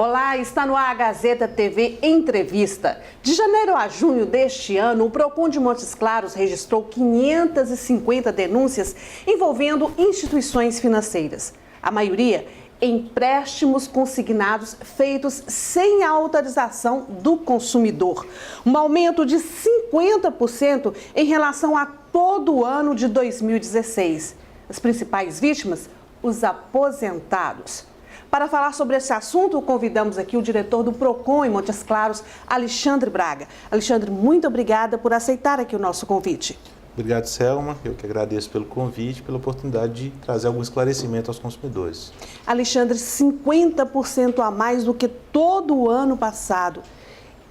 Olá, está no ar a Gazeta TV Entrevista. De janeiro a junho deste ano, o Procon de Montes Claros registrou 550 denúncias envolvendo instituições financeiras. A maioria empréstimos consignados feitos sem a autorização do consumidor. Um aumento de 50% em relação a todo o ano de 2016. As principais vítimas, os aposentados. Para falar sobre esse assunto, convidamos aqui o diretor do Procon em Montes Claros, Alexandre Braga. Alexandre, muito obrigada por aceitar aqui o nosso convite. Obrigado, Selma. Eu que agradeço pelo convite e pela oportunidade de trazer algum esclarecimento aos consumidores. Alexandre, 50% a mais do que todo o ano passado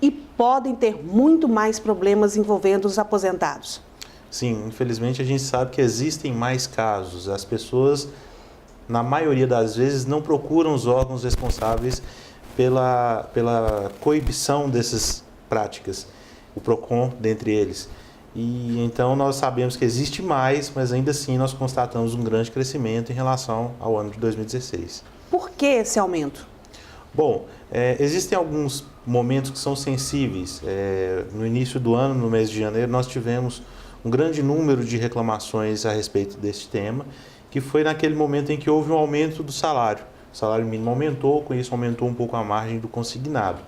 e podem ter muito mais problemas envolvendo os aposentados. Sim, infelizmente a gente sabe que existem mais casos. As pessoas, na maioria das vezes, não procuram os órgãos responsáveis pela coibição dessas práticas, o Procon dentre eles. E então nós sabemos que existe mais, mas ainda assim nós constatamos um grande crescimento em relação ao ano de 2016. Por que esse aumento? Bom, existem alguns momentos que são sensíveis. No início do ano, no mês de janeiro, nós tivemos um grande número de reclamações a respeito deste tema, que foi naquele momento em que houve um aumento do salário. O salário mínimo aumentou, com isso aumentou um pouco a margem do consignado.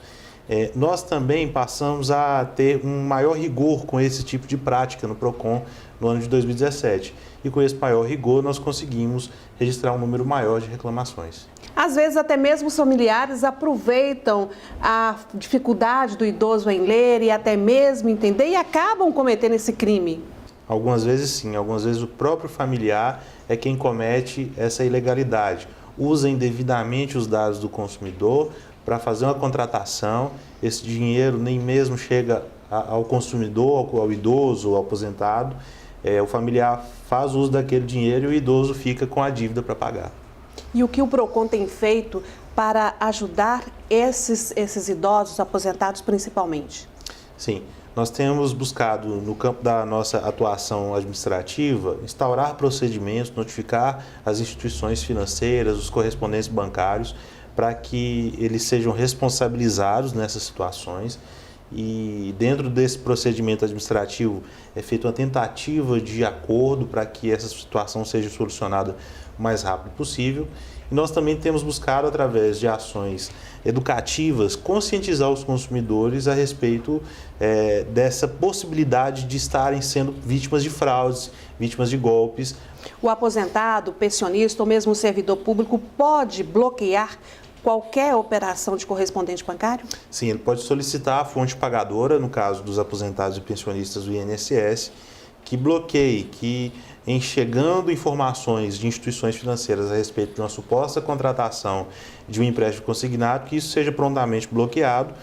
Nós também passamos a ter um maior rigor com esse tipo de prática no Procon no ano de 2017. E com esse maior rigor nós conseguimos registrar um número maior de reclamações. Às vezes até mesmo os familiares aproveitam a dificuldade do idoso em ler e até mesmo entender e acabam cometendo esse crime. Algumas vezes sim, algumas vezes o próprio familiar é quem comete essa ilegalidade. Usa indevidamente os dados do consumidor para fazer uma contratação, esse dinheiro nem mesmo chega ao consumidor, ao idoso, ao aposentado. O familiar faz uso daquele dinheiro e o idoso fica com a dívida para pagar. E o que o Procon tem feito para ajudar esses idosos aposentados principalmente? Sim, nós temos buscado, no campo da nossa atuação administrativa, instaurar procedimentos, notificar as instituições financeiras, os correspondentes bancários, para que eles sejam responsabilizados nessas situações. E dentro desse procedimento administrativo é feita uma tentativa de acordo para que essa situação seja solucionada o mais rápido possível. E nós também temos buscado, através de ações educativas, conscientizar os consumidores a respeito dessa possibilidade de estarem sendo vítimas de fraudes, vítimas de golpes. O aposentado, o pensionista ou mesmo o servidor público pode bloquear qualquer operação de correspondente bancário? Sim, ele pode solicitar a fonte pagadora, no caso dos aposentados e pensionistas do INSS, que bloqueie, que em chegando informações de instituições financeiras a respeito de uma suposta contratação de um empréstimo consignado, que isso seja prontamente bloqueado,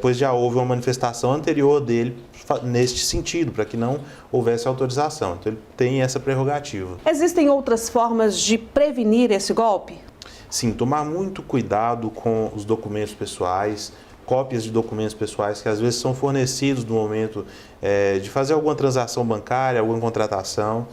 pois já houve uma manifestação anterior dele neste sentido, para que não houvesse autorização. Então ele tem essa prerrogativa. Existem outras formas de prevenir esse golpe? Sim, tomar muito cuidado com os documentos pessoais, cópias de documentos pessoais que às vezes são fornecidos no momento de fazer alguma transação bancária, alguma contratação,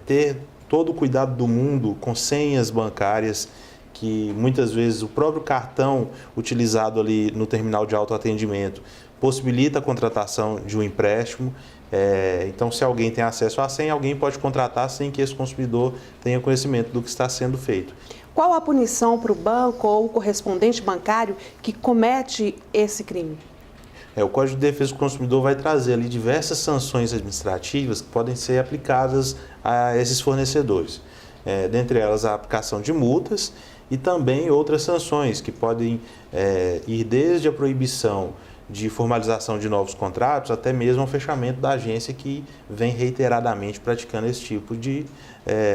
ter todo o cuidado do mundo com senhas bancárias, que muitas vezes o próprio cartão utilizado ali no terminal de autoatendimento possibilita a contratação de um empréstimo. Então, se alguém tem acesso à senha, alguém pode contratar sem que esse consumidor tenha conhecimento do que está sendo feito. Qual a punição para o banco ou o correspondente bancário que comete esse crime? O Código de Defesa do Consumidor vai trazer ali diversas sanções administrativas que podem ser aplicadas a esses fornecedores. Dentre elas, a aplicação de multas e também outras sanções que podem ir desde a proibição de formalização de novos contratos até mesmo o fechamento da agência que vem reiteradamente praticando esse tipo de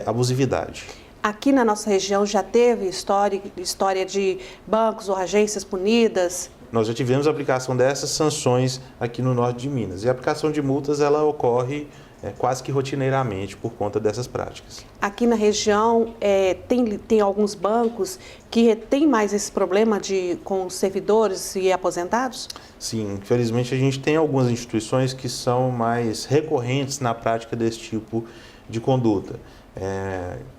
abusividade. Aqui na nossa região já teve história de bancos ou agências punidas? Nós já tivemos a aplicação dessas sanções aqui no norte de Minas. E a aplicação de multas ela ocorre quase que rotineiramente por conta dessas práticas. Aqui na região tem alguns bancos que têm mais esse problema com os servidores e aposentados? Sim, infelizmente a gente tem algumas instituições que são mais recorrentes na prática desse tipo de conduta.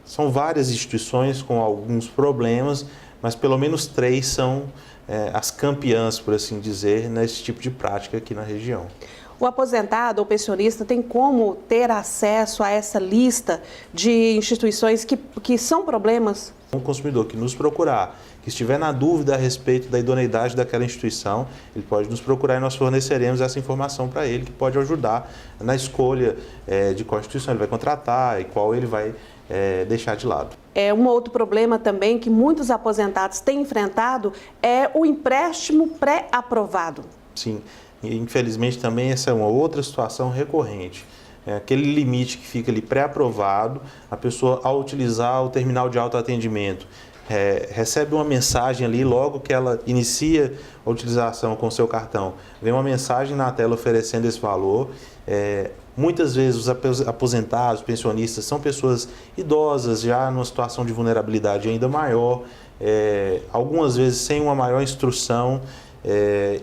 São várias instituições com alguns problemas, mas pelo menos 3 são as campeãs, por assim dizer, nesse tipo de prática aqui na região. O aposentado ou pensionista tem como ter acesso a essa lista de instituições que são problemas? Um consumidor que nos procurar, que estiver na dúvida a respeito da idoneidade daquela instituição, ele pode nos procurar e nós forneceremos essa informação para ele, que pode ajudar na escolha de qual instituição ele vai contratar e qual ele vai deixar de lado. Um outro problema também que muitos aposentados têm enfrentado é o empréstimo pré-aprovado. Sim. E, infelizmente, também essa é uma outra situação recorrente. Aquele limite que fica ali pré-aprovado, a pessoa, ao utilizar o terminal de autoatendimento, recebe uma mensagem ali, logo que ela inicia a utilização com o seu cartão, vem uma mensagem na tela oferecendo esse valor. Muitas vezes os aposentados, pensionistas, são pessoas idosas, já numa situação de vulnerabilidade ainda maior, algumas vezes sem uma maior instrução,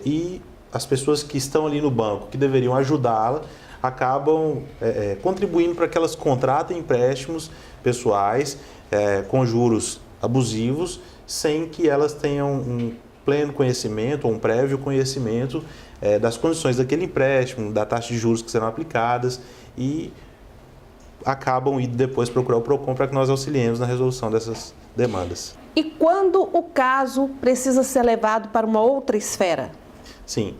e as pessoas que estão ali no banco, que deveriam ajudá-la, acabam contribuindo para que elas contratem empréstimos pessoais com juros abusivos, sem que elas tenham um pleno conhecimento ou um prévio conhecimento das condições daquele empréstimo, da taxa de juros que serão aplicadas, e acabam indo depois procurar o PROCON para que nós auxiliemos na resolução dessas demandas. E quando o caso precisa ser levado para uma outra esfera? Sim,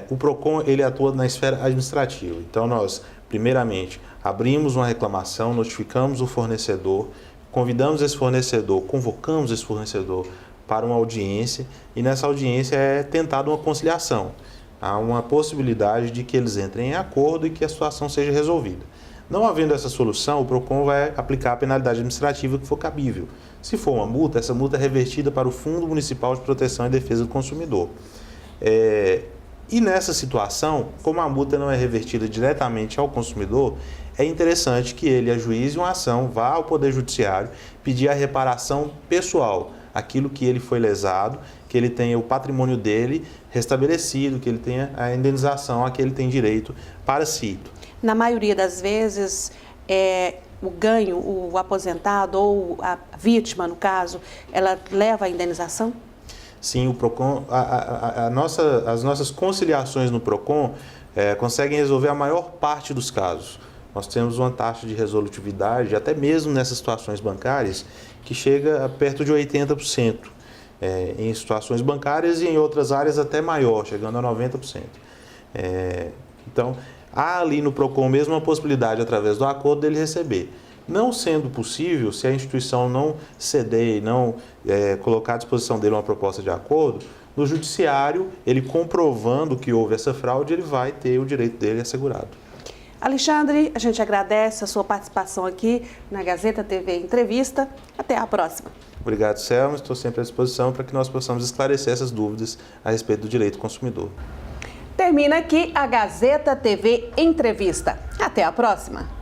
o PROCON ele atua na esfera administrativa. Então nós, primeiramente, abrimos uma reclamação, notificamos o fornecedor, convidamos esse fornecedor, convocamos esse fornecedor para uma audiência, e nessa audiência é tentada uma conciliação. Há uma possibilidade de que eles entrem em acordo e que a situação seja resolvida. Não havendo essa solução, o PROCON vai aplicar a penalidade administrativa que for cabível. Se for uma multa, essa multa é revertida para o Fundo Municipal de Proteção e Defesa do Consumidor. E nessa situação, como a multa não é revertida diretamente ao consumidor, é interessante que ele ajuize uma ação, vá ao Poder Judiciário, pedir a reparação pessoal, aquilo que ele foi lesado, que ele tenha o patrimônio dele restabelecido, que ele tenha a indenização a que ele tem direito para si. Na maioria das vezes, o ganho, o aposentado ou a vítima, no caso, ela leva a indenização? Sim, o PROCON, as nossas conciliações no PROCON conseguem resolver a maior parte dos casos. Nós temos uma taxa de resolutividade, até mesmo nessas situações bancárias, que chega a perto de 80%. Em situações bancárias e em outras áreas até maior, chegando a 90%. Então, há ali no PROCON mesmo uma possibilidade, através do acordo, dele receber. Não sendo possível, se a instituição não ceder e não colocar à disposição dele uma proposta de acordo, no judiciário, ele comprovando que houve essa fraude, ele vai ter o direito dele assegurado. Alexandre, a gente agradece a sua participação aqui na Gazeta TV Entrevista. Até a próxima. Obrigado, Selma. Estou sempre à disposição para que nós possamos esclarecer essas dúvidas a respeito do direito do consumidor. Termina aqui a Gazeta TV Entrevista. Até a próxima.